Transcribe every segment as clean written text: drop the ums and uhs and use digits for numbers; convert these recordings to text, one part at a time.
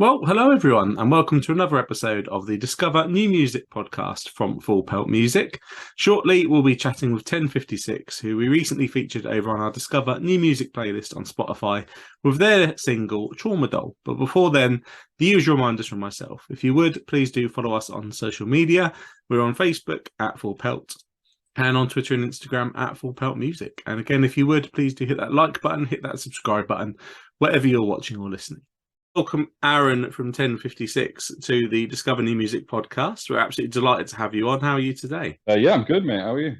Well, hello everyone, and welcome to another episode of the Discover New Music podcast from Pelt Music. Shortly, we'll be chatting with 1056, who we recently featured over on our Discover New Music playlist on Spotify with their single Traumadoll. But before then, the usual reminders from myself. If you would, please do follow us on social media. We're on Facebook at Pelt and on Twitter and Instagram at Pelt Music. And again, if you would, please do hit that like button, hit that subscribe button, wherever you're watching or listening. Welcome, Aaron from 1056 to the Discover New Music podcast. We're absolutely delighted to have you on. How are you today? Yeah, I'm good, mate. How are you?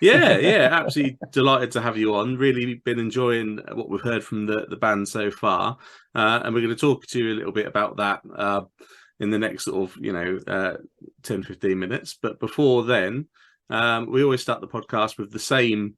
Yeah, absolutely delighted to have you on. Really been enjoying what we've heard from the band so far. And we're going to talk to you a little bit about that in the next sort of, 10, 15 minutes. But before then, we always start the podcast with the same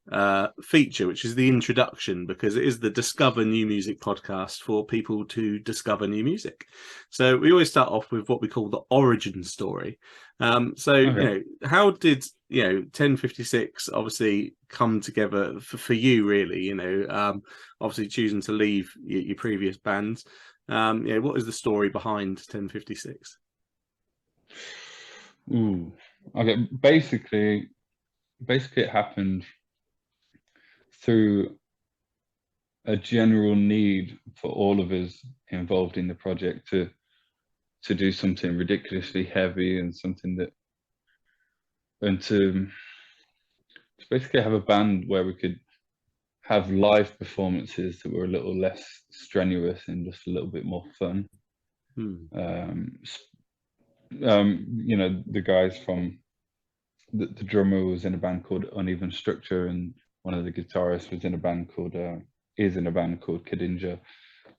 feature, which is the introduction, because it is the Discover New Music podcast for people to discover new music. So we always start off with what we call the origin story. Okay. How did 1056 obviously come together for you, really? Obviously choosing to leave your previous bands. What is the story behind 1056? Ooh. Okay. Basically, it happened through a general need for all of us involved in the project to do something ridiculously heavy and to basically have a band where we could have live performances that were a little less strenuous and just a little bit more fun. Hmm. The guys from the drummer was in a band called Uneven Structure, and one of the guitarists was in a band called is in a band called Kadinja,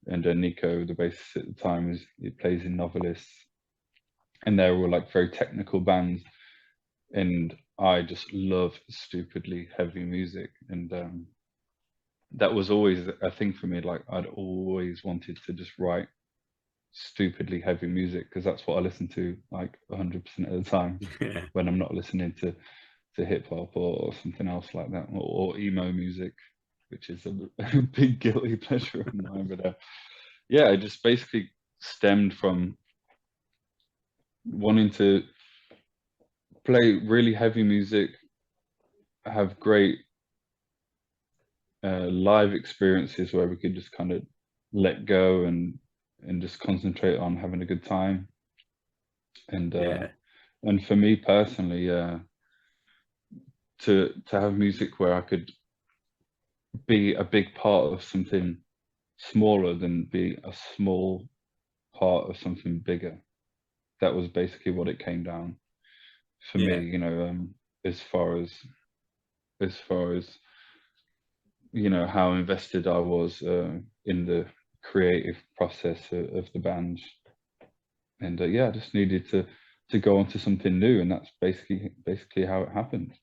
and Nico, the bassist at the time, he plays in Novelists, and they were like very technical bands, and I just love stupidly heavy music, and that was always a thing for me. Like I'd always wanted to just write stupidly heavy music because that's what I listen to like 100% of the time Yeah. when I'm not listening to hip hop or something else like that, or emo music, which is a big guilty pleasure of mine. But yeah, it just basically stemmed from wanting to play really heavy music, have great live experiences where we could just kind of let go and just concentrate on having a good time. And Yeah. and for me personally, to have music where I could be a big part of something smaller than be a small part of something bigger. That was basically what it came down for me, Yeah. as far as how invested I was in the creative process of the band. And yeah, I just needed to go on to something new, and that's basically how it happened.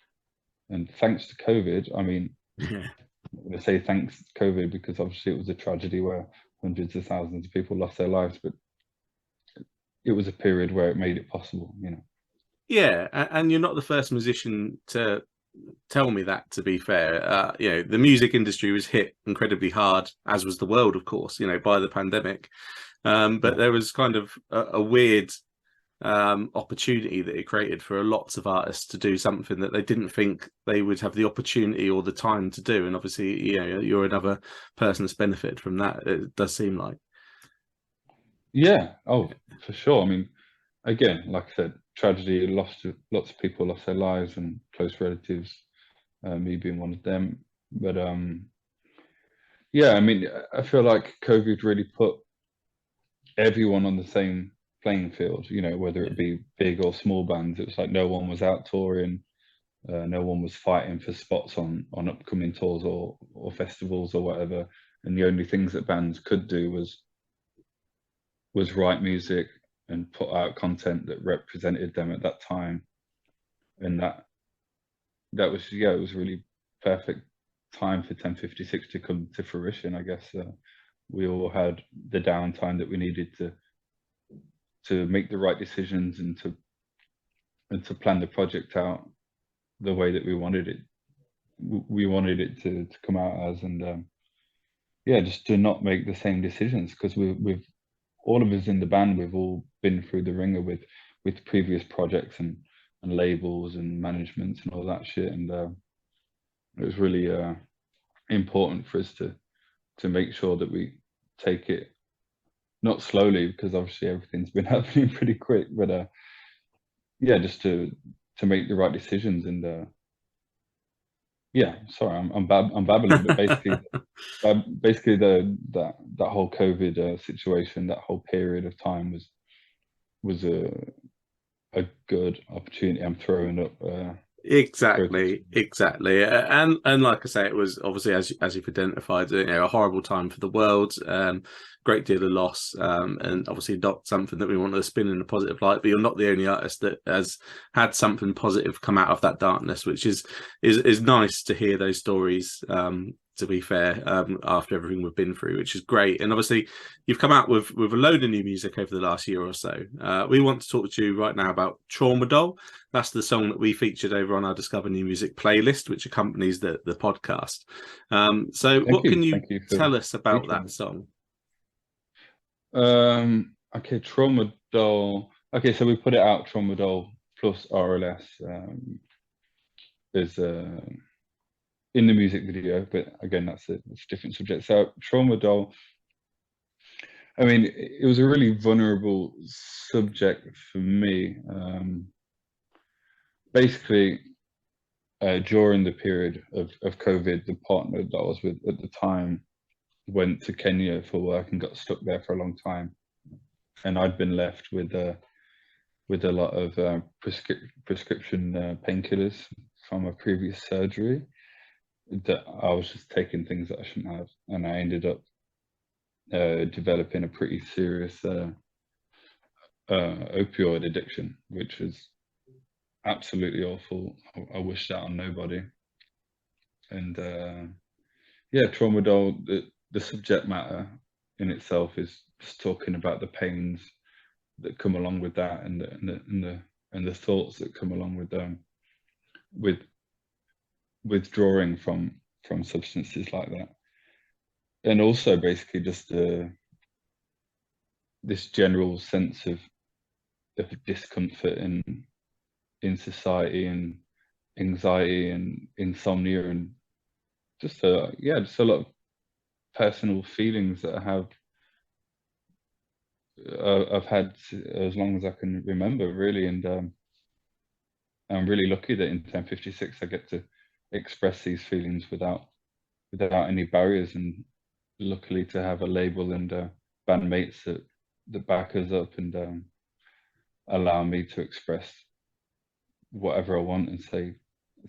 And thanks to COVID, I mean, Yeah. I'm going to say thanks to COVID because obviously it was a tragedy where hundreds of thousands of people lost their lives, but it was a period where it made it possible. Yeah, and you're not the first musician to tell me that, to be fair. The music industry was hit incredibly hard, as was the world, of course, by the pandemic. But Yeah. there was kind of a weird opportunity that it created for lots of artists to do something that they didn't think they would have the opportunity or the time to do. And obviously, you're another person that's benefited from that. It does seem like. Yeah. Oh, for sure. I mean, again, like I said, tragedy, lots of people lost their lives and close relatives, me being one of them. But yeah, I mean, I feel like COVID really put everyone on the same playing field, whether Yeah. it be big or small bands. It was like no one was out touring, no one was fighting for spots on upcoming tours or festivals or whatever. And the only things that bands could do was write music and put out content that represented them at that time. And that was, yeah, it was really perfect time for 1056 to come to fruition. I guess we all had the downtime that we needed to make the right decisions and to plan the project out the way that we wanted it. We wanted it to come out as, and yeah, just to not make the same decisions because we've all of us in the band, we've all been through the ringer with previous projects and labels and managements and all that shit. And it was really important for us to make sure that we take it not slowly, because obviously everything's been happening pretty quick, but yeah, just to make the right decisions. And yeah, sorry, I'm babbling, but basically basically that whole COVID situation, that whole period of time was a good opportunity. I'm throwing up. Exactly, and like I say, it was obviously, as you've identified, a horrible time for the world, great deal of loss, and obviously not something that we want to spin in a positive light. But you're not the only artist that has had something positive come out of that darkness, which is nice to hear those stories. To be fair, after everything we've been through, which is great. And obviously, you've come out with a load of new music over the last year or so. We want to talk to you right now about Traumadoll. That's the song that we featured over on our Discover New Music playlist, which accompanies the podcast. So what can you tell us about that song? Okay, Traumadoll. Okay, so we put it out, Traumadoll plus RLS. There's in the music video, but again, that's a different subject. So Traumadoll, I mean, it was a really vulnerable subject for me. Basically, during the period of COVID, the partner that I was with at the time went to Kenya for work and got stuck there for a long time, and I'd been left with a lot of prescription painkillers from a previous surgery, that I was just taking things that I shouldn't have, and I ended up developing a pretty serious opioid addiction, which was absolutely awful. I wish that on nobody. And yeah, Traumadoll, the subject matter in itself is just talking about the pains that come along with that, and the thoughts that come along with them, with withdrawing from substances like that. And also basically just this general sense of discomfort in society, and anxiety and insomnia, and just a lot of personal feelings that I've had as long as I can remember, really. And I'm really lucky that in 1056 I get to express these feelings without any barriers, and luckily to have a label and bandmates that back us up and allow me to express whatever I want and say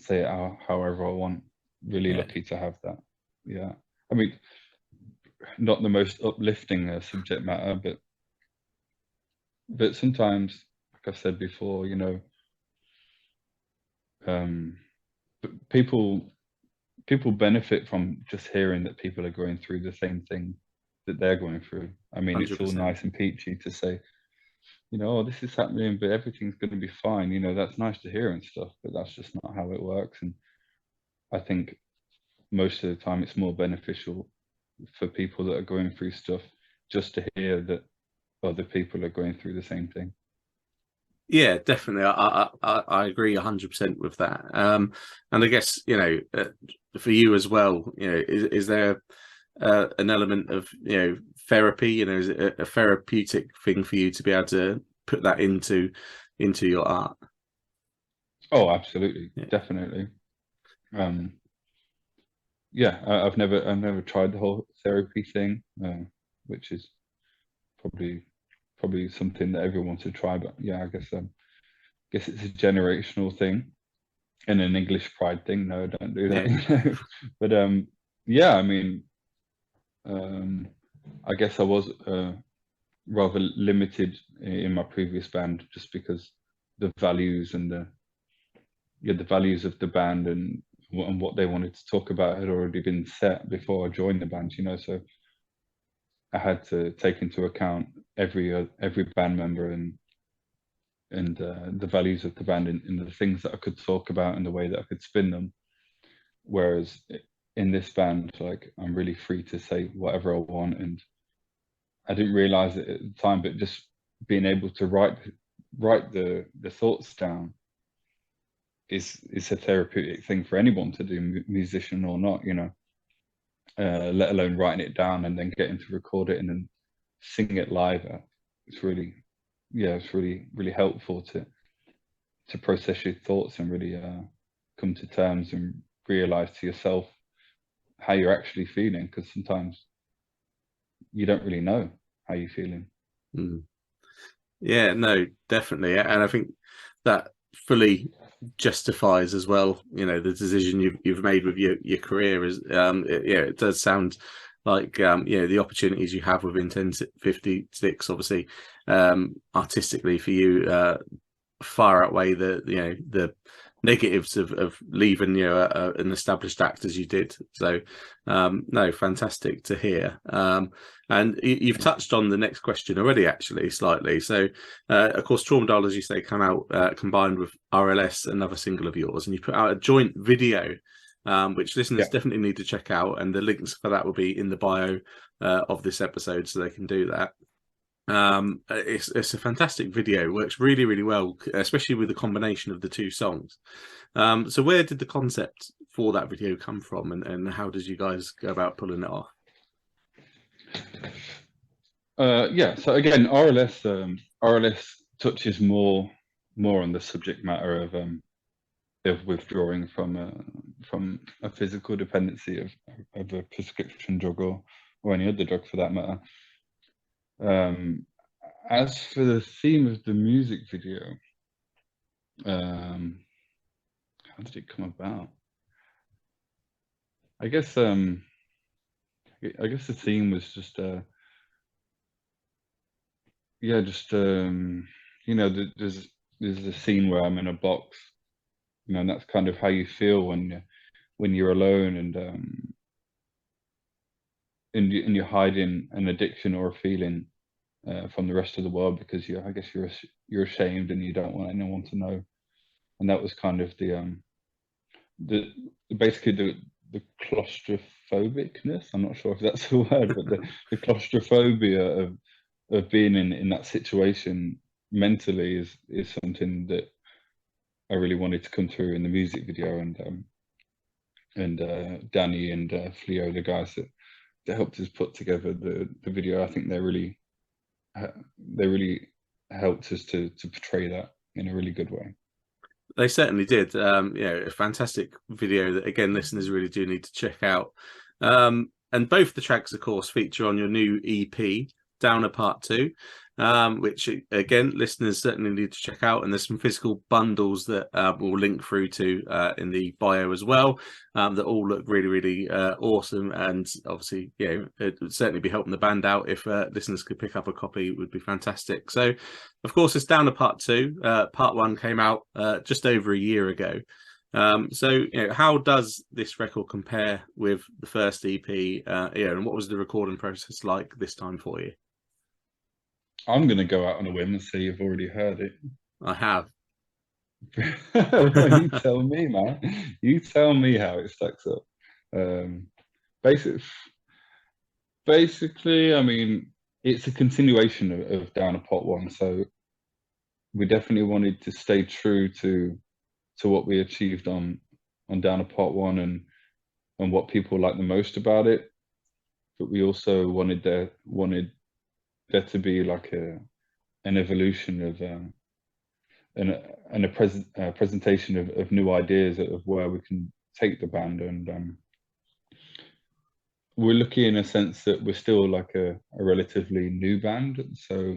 it however I want. Really lucky to have that. Yeah, I mean, not the most uplifting subject matter, but sometimes, like I said before, people benefit from just hearing that people are going through the same thing that they're going through. I mean, 100%. It's all nice and peachy to say, oh, this is happening, but everything's going to be fine. That's nice to hear and stuff, but that's just not how it works. And I think most of the time it's more beneficial for people that are going through stuff just to hear that other people are going through the same thing. Yeah, definitely. I agree 100% with that. And I guess, for you as well, is there an element of, therapy, is it a therapeutic thing for you to be able to put that into your art? Oh, absolutely. Yeah. Definitely. Yeah, I've never tried the whole therapy thing, which is probably something that everyone should try. But yeah, I guess it's a generational thing and an English pride thing. No, don't do that. Yeah. But yeah, I mean, I guess I was rather limited in my previous band, just because the values and the values of the band and what they wanted to talk about had already been set before I joined the band. So I had to take into account every band member and the values of the band, and the things that I could talk about and the way that I could spin them. Whereas in this band, like, I'm really free to say whatever I want, and I didn't realize it at the time, but just being able to write the thoughts down is a therapeutic thing for anyone to do, musician or not, you know. Let alone writing it down and then getting to record it and then sing it live. It's really, yeah, it's really helpful to process your thoughts and really come to terms and realize to yourself how you're actually feeling, because sometimes you don't really know how you're feeling. Mm. Yeah, no, definitely. And I think that fully justifies as well, you know, the decision you've made with your career is yeah, it does sound like you know, the opportunities you have within 1056 obviously artistically for you far outweigh the, you know, the negatives of leaving, you know, an established act as you did. So no, fantastic to hear. And you've touched on the next question already, actually, slightly. So of course, Traumadoll, as you say, come out combined with RLS, another single of yours, and you put out a joint video which listeners definitely need to check out, and the links for that will be in the bio of this episode, so they can do that. It's a fantastic video, works really well, especially with the combination of the two songs. So where did the concept for that video come from, and how did you guys go about pulling it off? Yeah, so again, RLS touches more on the subject matter of withdrawing from a physical dependency of a prescription drug or any other drug for that matter. As for the theme of the music video, how did it come about? I guess the theme was just yeah, just you know, there's a scene where I'm in a box, you know, and that's kind of how you feel when you're alone and you're hiding an addiction or a feeling from the rest of the world, because I guess you're ashamed and you don't want anyone to know. And that was kind of the basically the claustrophobicness. I'm not sure if that's a word, but the claustrophobia of being in that situation mentally is something that I really wanted to come through in the music video. And Danny and Fleo, the guys that helped us put together the video, I think they really helped us to portray that in a really good way. They certainly did. Yeah, a fantastic video that, again, listeners really do need to check out. And both the tracks, of course, feature on your new EP, Downer Part 2, which, again, listeners certainly need to check out. And there's some physical bundles that we'll link through to in the bio as well, that all look really awesome. And obviously, you know, it would certainly be helping the band out. If listeners could pick up a copy, it would be fantastic. So, of course, it's Downer Part 2. Part 1 came out just over a year ago. So, you know, how does this record compare with the first EP? And what was the recording process like this time for you? I'm going to go out on a whim and say you've already heard it. I have. Well, you tell me, man. You tell me how it stacks up. Basically, I mean, it's a continuation of Downer Part 1. So we definitely wanted to stay true to what we achieved on Downer Part 1 and what people like the most about it. But we also wanted there to be like an evolution of and a presentation of new ideas of where we can take the band. And we're lucky in a sense that we're still like a relatively new band, so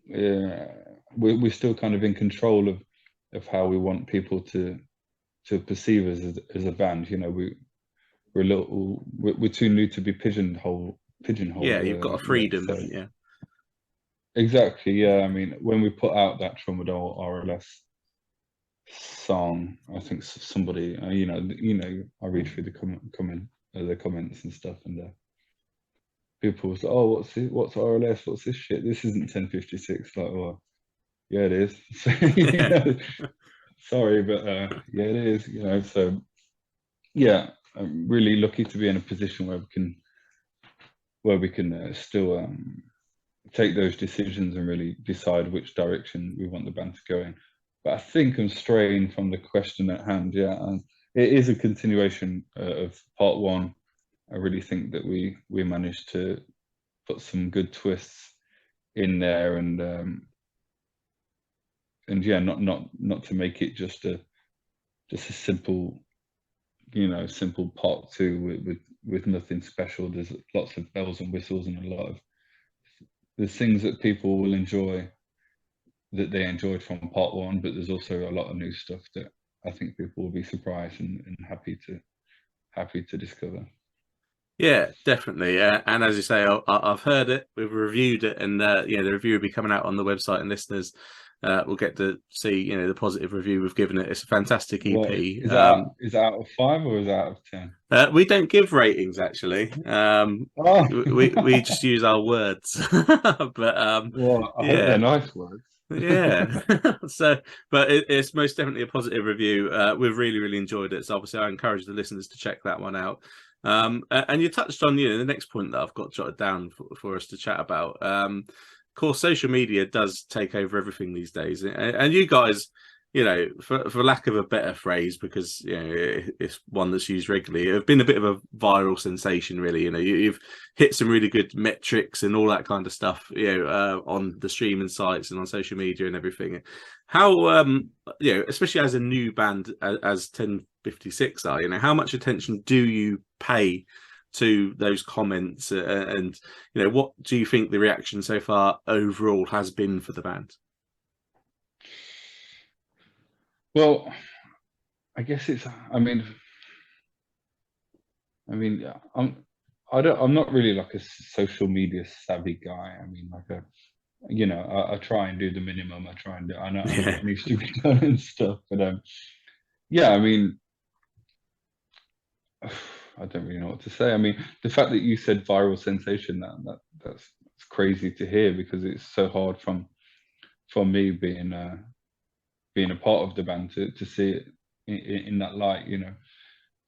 yeah, we're still kind of in control of how we want people to perceive us as a band. You know, we're too new to be pigeonholed. Yeah, you've got a freedom. Yeah, exactly. Yeah, I mean, when we put out that Traumadoll RLS song, I think somebody, you know, I read through the comments and stuff, and people was like, "Oh, what's RLS? What's this shit? This isn't 1056." Like, oh, yeah, it is. You know, sorry, but yeah, it is. You know, so yeah, I'm really lucky to be in a position where we can where we can still take those decisions and really decide which direction we want the band to go in. But I think I'm straying from the question at hand. Yeah, and it is a continuation of part one. I really think that we managed to put some good twists in there, and yeah, not to make it just a simple, simple part two with nothing special. There's lots of bells and whistles and a lot of the things that people will enjoy that they enjoyed from part one, but there's also a lot of new stuff that I think people will be surprised and happy to discover. Yeah, definitely. And as you say, I've heard it, we've reviewed it, and the review will be coming out on the website, and listeners will get to see the positive review we've given it. It's a fantastic EP. What is that? Is that out of 5 or is that out of 10? We don't give ratings actually. Oh. we just use our words. But Well, I hope yeah. they're nice words. Yeah. So, but it's most definitely a positive review. We've really enjoyed it. So obviously I encourage the listeners to check that one out. And you touched on the next point that I've got jotted down for us to chat about. Of course, social media does take over everything these days, and you guys, for lack of a better phrase, because it's one that's used regularly, have been a bit of a viral sensation, really. You've hit some really good metrics and all that kind of stuff, on the streaming sites and on social media and everything. How, especially as a new band, as 1056 are, how much attention do you pay to those comments, and what do you think the reaction so far overall has been for the band? Well, I guess it's. I mean, I'm not really like a social media savvy guy. I mean, like I try and do the minimum. I know what needs to be done and stuff. But yeah, I mean, I don't really know what to say. I mean, the fact that you said viral sensation, that's crazy to hear, because it's so hard from me being a part of the band to see it in that light,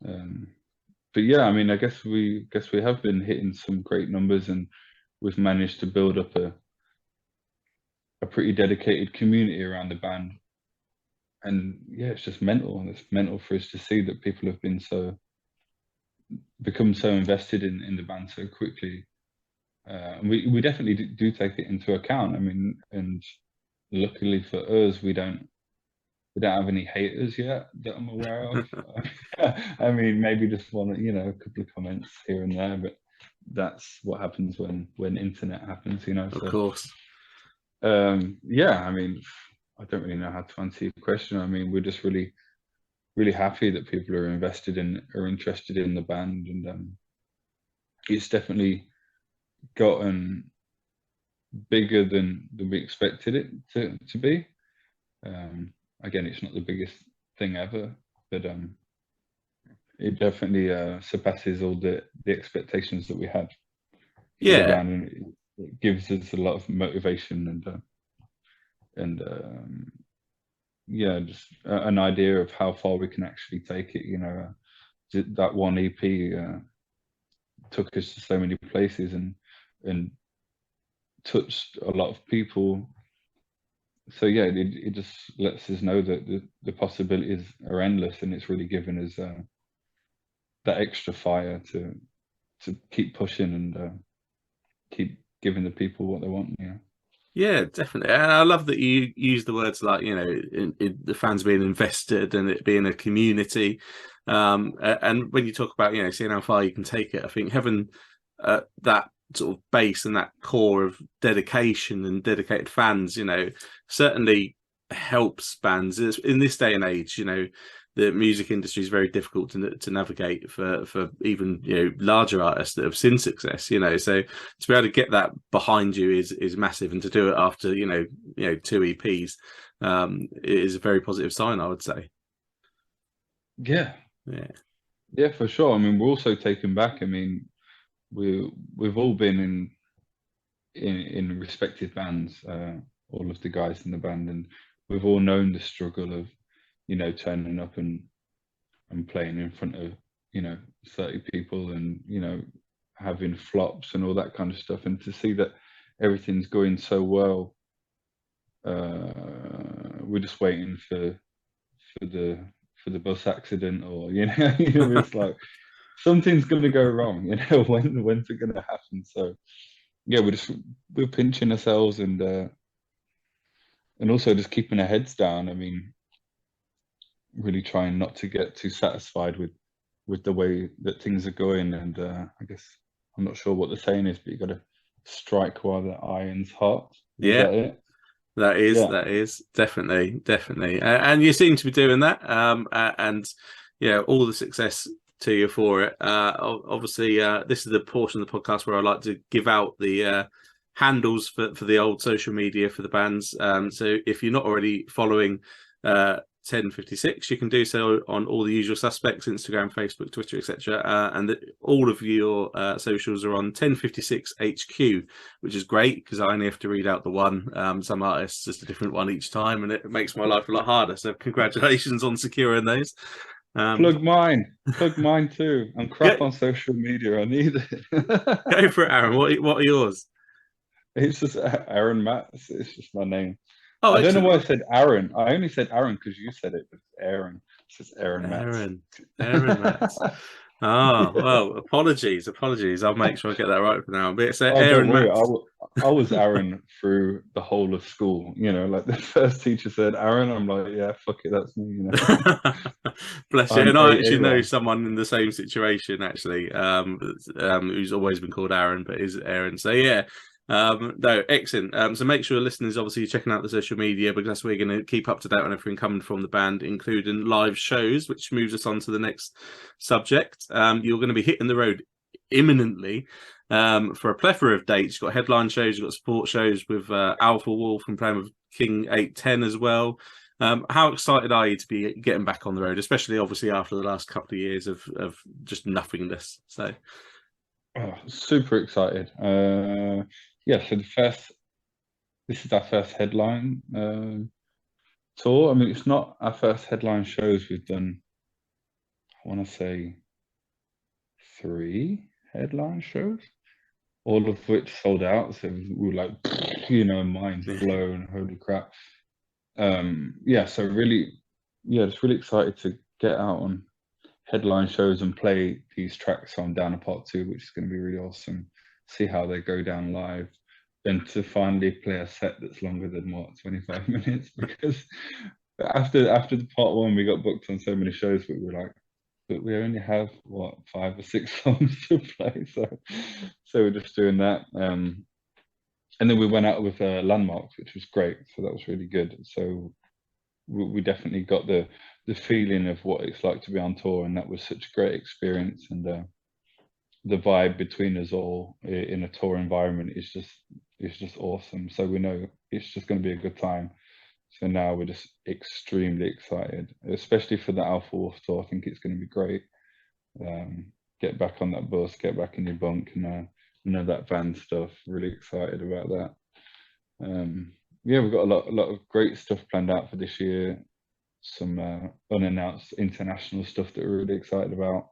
but yeah, I mean, I guess we have been hitting some great numbers, and we've managed to build up a pretty dedicated community around the band. And yeah, it's just mental, and it's mental for us to see that people have become so invested in the band so quickly. And we definitely do take it into account. I mean, and luckily for us, we don't have any haters yet that I'm aware of. I mean, maybe just one, a couple of comments here and there, but that's what happens when internet happens, Of course. Yeah, I mean, I don't really know how to answer your question. I mean, we're just really happy that people are interested in the band, and it's definitely gotten bigger than we expected it to be. Again, it's not the biggest thing ever, but it definitely surpasses all the expectations that we had for the band, and it gives us a lot of motivation and yeah, just an idea of how far we can actually take it. That one EP took us to so many places and touched a lot of people. So yeah, it just lets us know that the possibilities are endless, and it's really given us that extra fire to keep pushing and keep giving the people what they want. Yeah, definitely. And I love that you use the words like, in the fans being invested and it being a community. And when you talk about, seeing how far you can take it, I think having that sort of base and that core of dedication and dedicated fans, certainly helps bands in this day and age. The music industry is very difficult to navigate for even larger artists that have seen success. So to be able to get that behind you is massive, and to do it after 2 EPs is a very positive sign, I would say. Yeah, for sure. I mean, we're also taken back. I mean, we've all been in respective bands, all of the guys in the band, and we've all known the struggle of turning up and playing in front of 30 people, and having flops and all that kind of stuff, and to see that everything's going so well. We're just waiting for the bus accident, or it's like something's going to go wrong. When's it going to happen? So yeah, we're pinching ourselves, and also just keeping our heads down. I mean, really trying not to get too satisfied with the way that things are going. And I guess I'm not sure what the saying is, but you got to strike while the iron's hot. Is Yeah, that it? that is Yeah. that is definitely, and you seem to be doing that. And yeah, all the success to you for it. Obviously, this is the portion of the podcast where I like to give out the handles for the old social media for the bands. So if you're not already following 1056, you can do so on all the usual suspects: Instagram, Facebook, Twitter, etc. And all of your socials are on 1056 HQ, which is great because I only have to read out the one. Some artists just a different one each time, and it makes my life a lot harder. So congratulations on securing those. Plug mine too. I'm crap on social media. I need it. Go for it, Aaron. What are yours? It's just Aaron Matts. It's just my name. Oh, I don't know excellent. why I said Aaron. I only said Aaron because you said it, but it's Aaron. It's just Aaron Matts. Aaron Matts. Oh, well, apologies. I'll make sure I get that right for now. But so Oh, don't Aaron worry. Matts. I was Aaron through the whole of school. Like the first teacher said Aaron, I'm like, yeah, fuck it, that's me. Bless you. I'm And I actually know A1. someone in the same situation, actually, who's always been called Aaron, but is Aaron. So yeah. No, excellent. So make sure listeners obviously checking out the social media, because that's where we're going to keep up to date on everything coming from the band, including live shows, which moves us on to the next subject. You're going to be hitting the road imminently for a plethora of dates. You've got headline shows, you've got support shows with Alpha Wolf and playing with King 810 as well. How excited are you to be getting back on the road, especially obviously after the last couple of years of just nothingness? So Super excited. Yeah, so this is our first headline tour. I mean, it's not our first headline shows. We've done, I want to say, 3 headline shows, all of which sold out. So we were like, minds blown, holy crap. Yeah, so really, just really excited to get out on headline shows and play these tracks on Down a Part 2, which is going to be really awesome. See how they go down live. Then to finally play a set that's longer than 25 minutes, because after the part 1 we got booked on so many shows, but we were like, but we only have 5 or 6 songs to play, so we're just doing that. And then we went out with Landmarks, which was great, so that was really good. So we definitely got the feeling of what it's like to be on tour, and that was such a great experience. And the vibe between us all in a tour environment is just awesome. So we know it's just going to be a good time. So now we're just extremely excited, especially for the Alpha Wolf tour. I think it's going to be great. Get back on that bus, get back in your bunk, and that van stuff. Really excited about that. Yeah, we've got a lot of great stuff planned out for this year. Some unannounced international stuff that we're really excited about.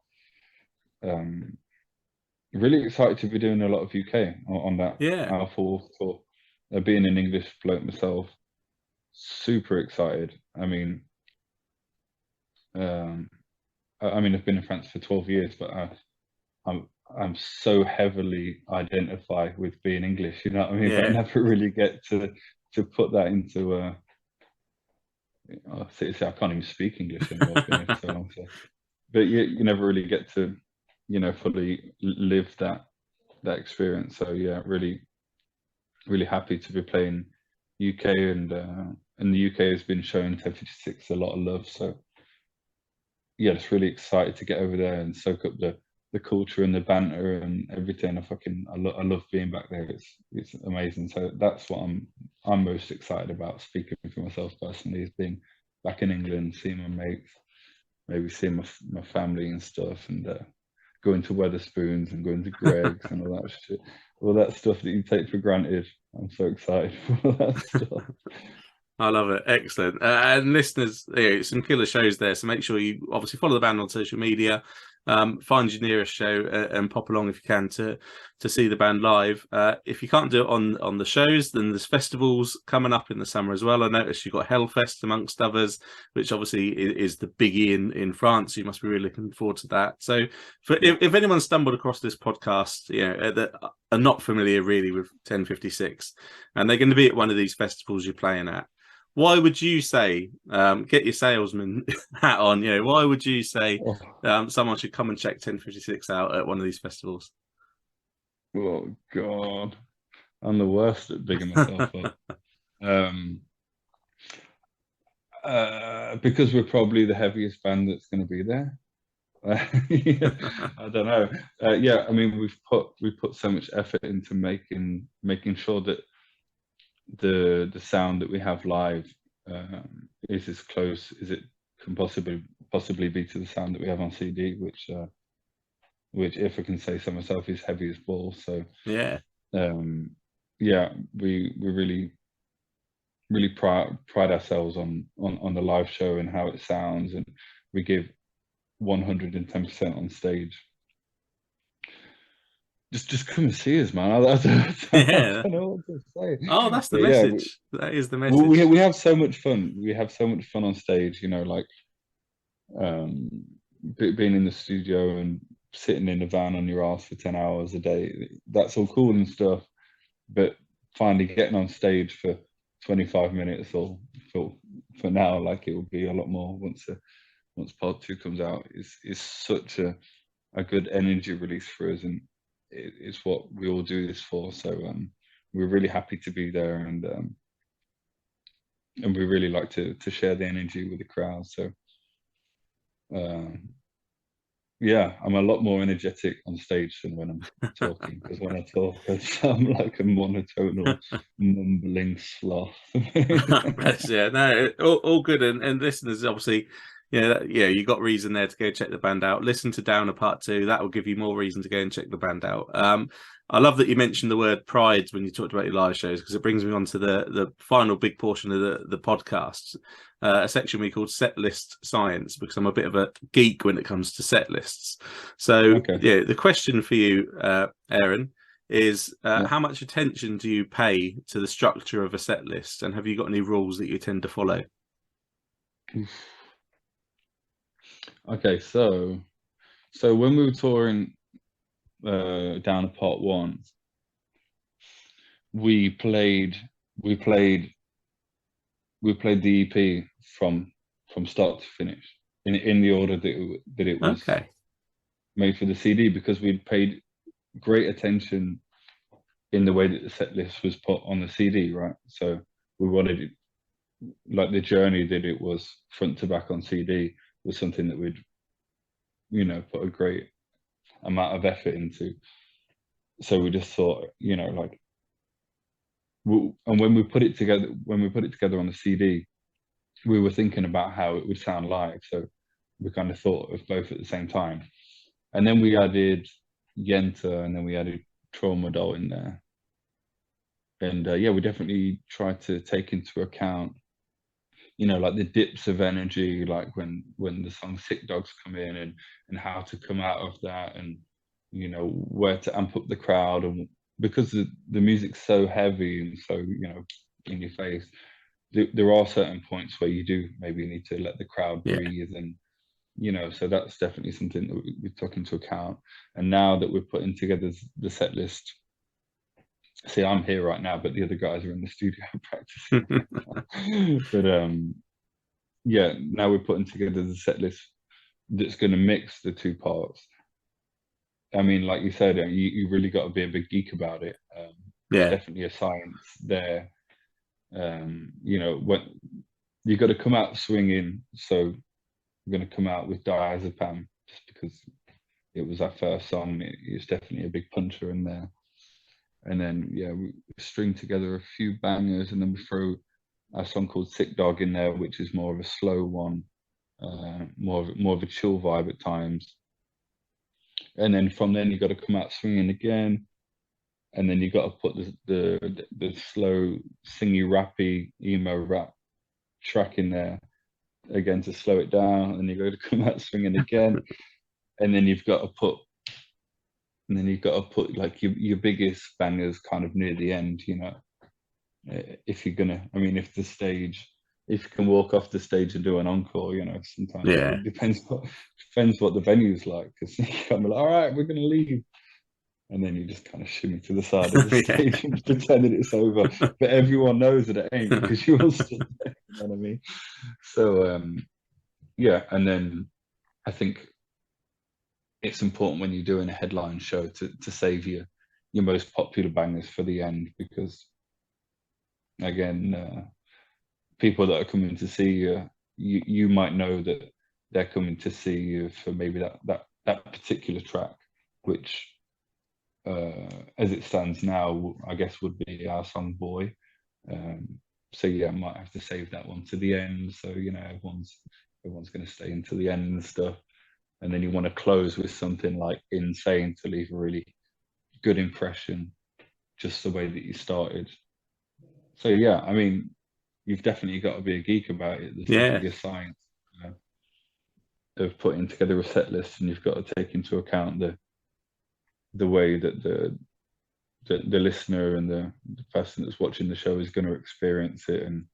Really excited to be doing a lot of UK on that Alpha Wolf tour. Being an English bloke myself, super excited. I mean, I've been in France for 12 years, but I'm so heavily identify with being English. You know what I mean? yeah. But I never really get to put that into I can't even speak English anymore. It's been so long. But you never really get to, fully live that experience. So yeah, really, really happy to be playing UK, and the UK has been showing 1056 a lot of love. So yeah, just really excited to get over there and soak up the culture and the banter and everything. I love being back there. It's amazing. So that's what I'm most excited about, speaking for myself personally, is being back in England, seeing my mates, maybe seeing my family and stuff, and going to Weatherspoons and going to Greg's and all that shit, all that stuff that you take for granted. I'm so excited for all that stuff. I love it. Excellent. And listeners, some killer shows there. So make sure you obviously follow the band on social media. find your nearest show and pop along if you can to see the band live. If you can't do it on the shows, then there's festivals coming up in the summer as well. I noticed you've got Hellfest amongst others, which obviously is the biggie in France. You must be really looking forward to that. So if anyone stumbled across this podcast, that are not familiar really with 1056, and they're going to be at one of these festivals you're playing at, why would you say, get your salesman hat on, why would you say someone should come and check 1056 out at one of these festivals? Oh, God. I'm the worst at bigging myself up. Because we're probably the heaviest band that's going to be there. I don't know. I mean, we put so much effort into making sure that the sound that we have live is as close as it can possibly be to the sound that we have on CD, which if I can say so myself, is heavy as balls. So we really pride ourselves on the live show and how it sounds, and we give 110% on stage. Just come and see us, man. I don't know what to say. Oh, that's the message. That is the message. We have so much fun. We have so much fun on stage, like being in the studio and sitting in a van on your ass for 10 hours a day. That's all cool and stuff, but finally getting on stage for 25 minutes, or for now, like it will be a lot more once part 2 comes out, is such a good energy release for us, and it's what we all do this for. So we're really happy to be there, and we really like to share the energy with the crowd. So I'm a lot more energetic on stage than when I'm talking, because when I talk, I sound like a monotonal, mumbling sloth. All good. And listeners, obviously, you got reason there to go check the band out. Listen to Downer Part 2. That will give you more reason to go and check the band out. I love that you mentioned the word pride when you talked about your live shows, because it brings me on to the final big portion of the podcast, a section we call set list science, because I'm a bit of a geek when it comes to set lists. So the question for you, Aaron, is how much attention do you pay to the structure of a set list, and have you got any rules that you tend to follow? Okay, so when we were touring down at Part 1, we played the EP from start to finish in the order that it was made for the CD, because we'd paid great attention in the way that the set list was put on the CD, right? So we wanted it, like the journey that it was front to back on CD was something that we'd put a great amount of effort into. So we just thought, and when we put it together on the CD, we were thinking about how it would sound live. So we kind of thought of both at the same time. And then we added Yenta, and then we added Traumadoll in there. And we definitely tried to take into account, like the dips of energy, like when the song Sick Dogs come in, and how to come out of that, and where to amp up the crowd. And because the music's so heavy and so in your face, there are certain points where you do maybe need to let the crowd breathe, and so that's definitely something that we took into account. And now that we're putting together the set list, see, I'm here right now, but the other guys are in the studio practicing. But now we're putting together the set list that's going to mix the two parts. I mean, like you said, you really got to be a big geek about it. Definitely a science there. When you got to come out swinging. So we're going to come out with Diazepam, just because it was our first song. It's definitely a big puncher in there. And then we string together a few bangers, and then we throw a song called Sick Dog in there, which is more of a slow one, more of a chill vibe at times. And then from then you got to come out swinging again, and then you got to put the slow singy rappy emo rap track in there again to slow it down, and you got to come out swinging again. and then you've got to put like your biggest bangers kind of near the end, you know. If you're gonna, I mean, if you can walk off the stage and do an encore, you know, sometimes Yeah. it depends what the venue's like. Because you can be like, all right, we're gonna leave, and then you just kind of shimmy to the side of the Yeah. stage and pretend that it's over, but everyone knows that it ain't because you're all still there. You know what I mean? So yeah, and then I think it's important when you're doing a headline show to save your most popular bangers for the end, because again, people that are coming to see you, you might know that they're coming to see you for maybe that particular track, which as it stands now, I guess would be our song Boy. So yeah, I might have to save that one to the end. So you know, everyone's going to stay until the end and stuff. And then you want to close with something like Insane to leave a really good impression, just the way that you started. So yeah, I mean, you've definitely got to be a geek about it. There's Yeah. definitely a science of putting together a set list, and you've got to take into account the way that the listener and the person that's watching the show is going to experience it, and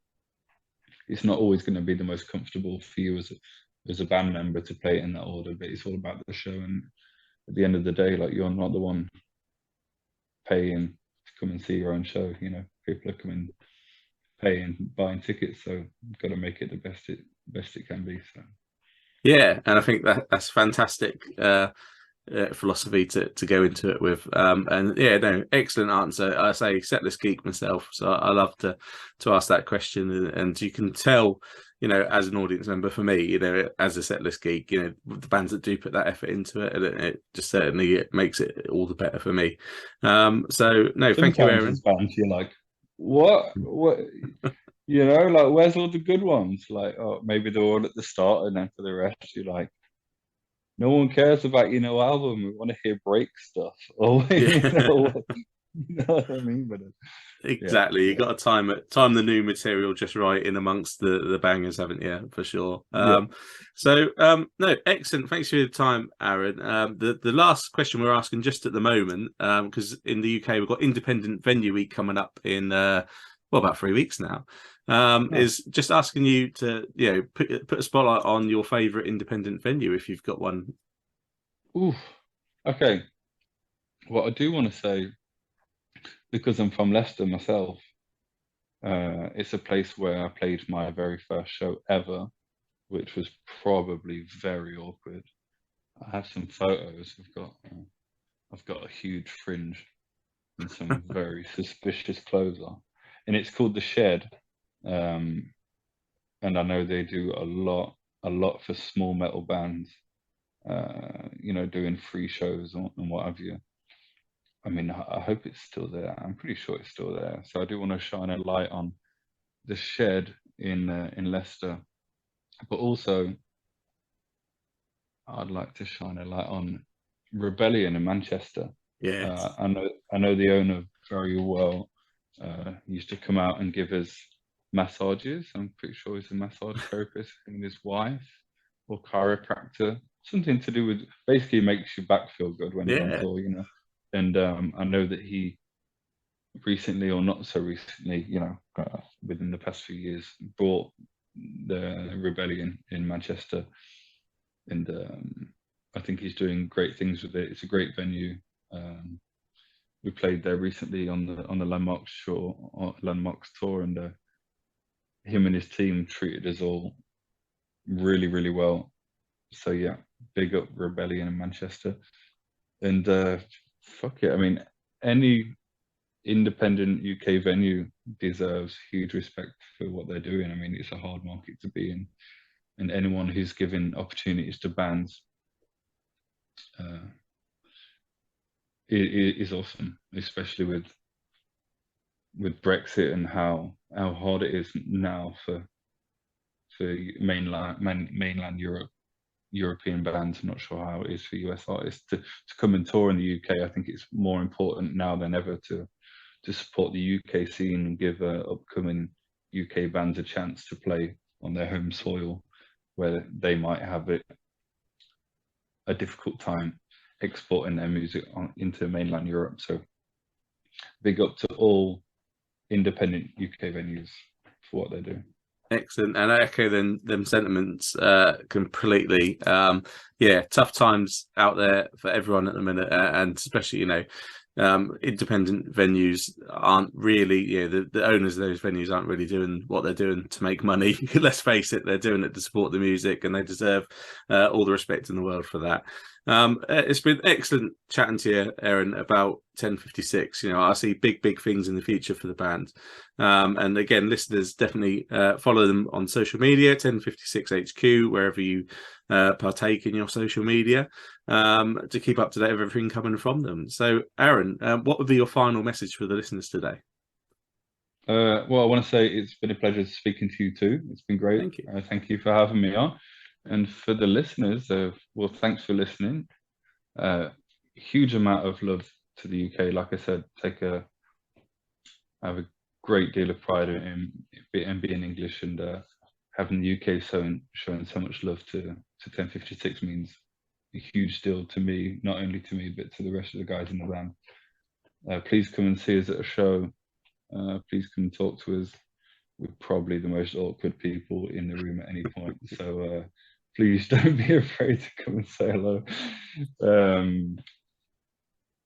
it's not always going to be the most comfortable for you as a band member to play it in that order. But it's all about the show, and at the end of the day, like, you're not the one paying to come and see your own show. You know, people are coming, paying, buying tickets, so you've got to make it the best it can be. So Yeah, and I think that's fantastic philosophy to go into it with. And yeah, no, excellent answer. I say setlist geek myself, so I love to ask that question, and you can tell, you know, as an audience member, for me, you know, as a setlist geek, you know, the bands that do put that effort into it, and it just certainly it makes it all the better for me. So no, thank you, sometimes Aaron. as bands, you're like, what? You know, like, where's all the good ones? Like, oh, maybe they're all at the start, and then for the rest, you're like, no one cares about your new album. We want to hear break stuff. Or Yeah. you know what I mean? But yeah, Exactly, you got to time the new material just right in amongst the bangers, haven't you? For sure. yeah. No, excellent. Thanks for your time, Aaron. The last question we're asking just at the moment, because in the UK we've got Independent Venue Week coming up in about 3 weeks now. Nice. Is just asking you to, you know, put a spotlight on your favourite independent venue if you've got one. Ooh. Okay. What I do want to say, because I'm from Leicester myself, it's a place where I played my very first show ever, which was probably very awkward. I have some photos. I've got a huge fringe and some very suspicious clothes on, and it's called The Shed. Um, and I know they do a lot for small metal bands. You know, doing free shows and what have you. I mean, I hope it's still there. I'm pretty sure it's still there. So I do want to shine a light on The Shed in Leicester, but also I'd like to shine a light on Rebellion in Manchester. Yes. I know the owner very well. He used to come out and give us massages. I'm pretty sure he's a massage therapist, and his wife, or chiropractor, something to do with, basically makes your back feel good when you're on Yeah. tour, you know. And I know that he recently, or not so recently, you know, within the past few years, brought the Rebellion in Manchester, and I think he's doing great things with it. It's a great venue. Um, we played there recently on the Landmarks tour, and him and his team treated us all really, really well. So yeah, big up Rebellion in Manchester, and fuck it. I mean, any independent UK venue deserves huge respect for what they're doing. I mean, it's a hard market to be in, and anyone who's giving opportunities to bands uh, is awesome, especially with Brexit and how hard it is now for mainland European bands. I'm not sure how it is for US artists to come and tour in the UK. I think it's more important now than ever to support the UK scene and give upcoming UK bands a chance to play on their home soil, where they might have it a difficult time exporting their music into mainland Europe. So big up to all independent UK venues for what they're doing. Excellent, and I echo them sentiments completely. Yeah, tough times out there for everyone at the minute, and especially independent venues aren't really, the owners of those venues aren't really doing what they're doing to make money. Let's face it, they're doing it to support the music, and they deserve all the respect in the world for that. It's been excellent chatting to you, Aaron, about 1056. I see big things in the future for the band. And again, listeners, definitely follow them on social media, 1056HQ, wherever you partake in your social media, to keep up to date with everything coming from them. So, Aaron, what would be your final message for the listeners today? Well, I want to say it's been a pleasure speaking to you too. It's been great. Thank you. Thank you for having me on. And for the listeners, well, thanks for listening. Huge amount of love to the UK. Like I said, I have a great deal of pride in being English, and having the UK showing so much love to 1056 means a huge deal to me, not only to me, but to the rest of the guys in the band. Please come and see us at a show. Please come and talk to us. We're probably the most awkward people in the room at any point. So please don't be afraid to come and say hello.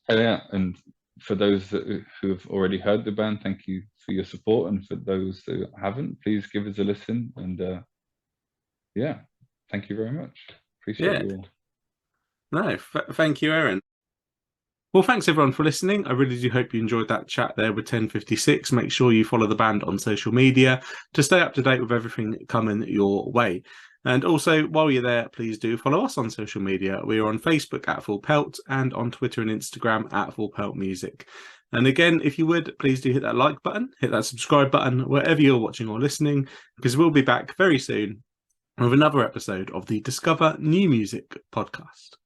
And for those who have already heard the band, thank you for your support. And for those who haven't, please give us a listen. And thank you very much. Appreciate you all. No, thank you, Aaron. Well, thanks everyone for listening. I really do hope you enjoyed that chat there with 1056. Make sure you follow the band on social media to stay up to date with everything coming your way. And also, while you're there, please do follow us on social media. We are on Facebook at Full Pelt and on Twitter and Instagram at Full Pelt Music. And again, if you would, please do hit that like button, hit that subscribe button, wherever you're watching or listening, because we'll be back very soon with another episode of the Discover New Music podcast.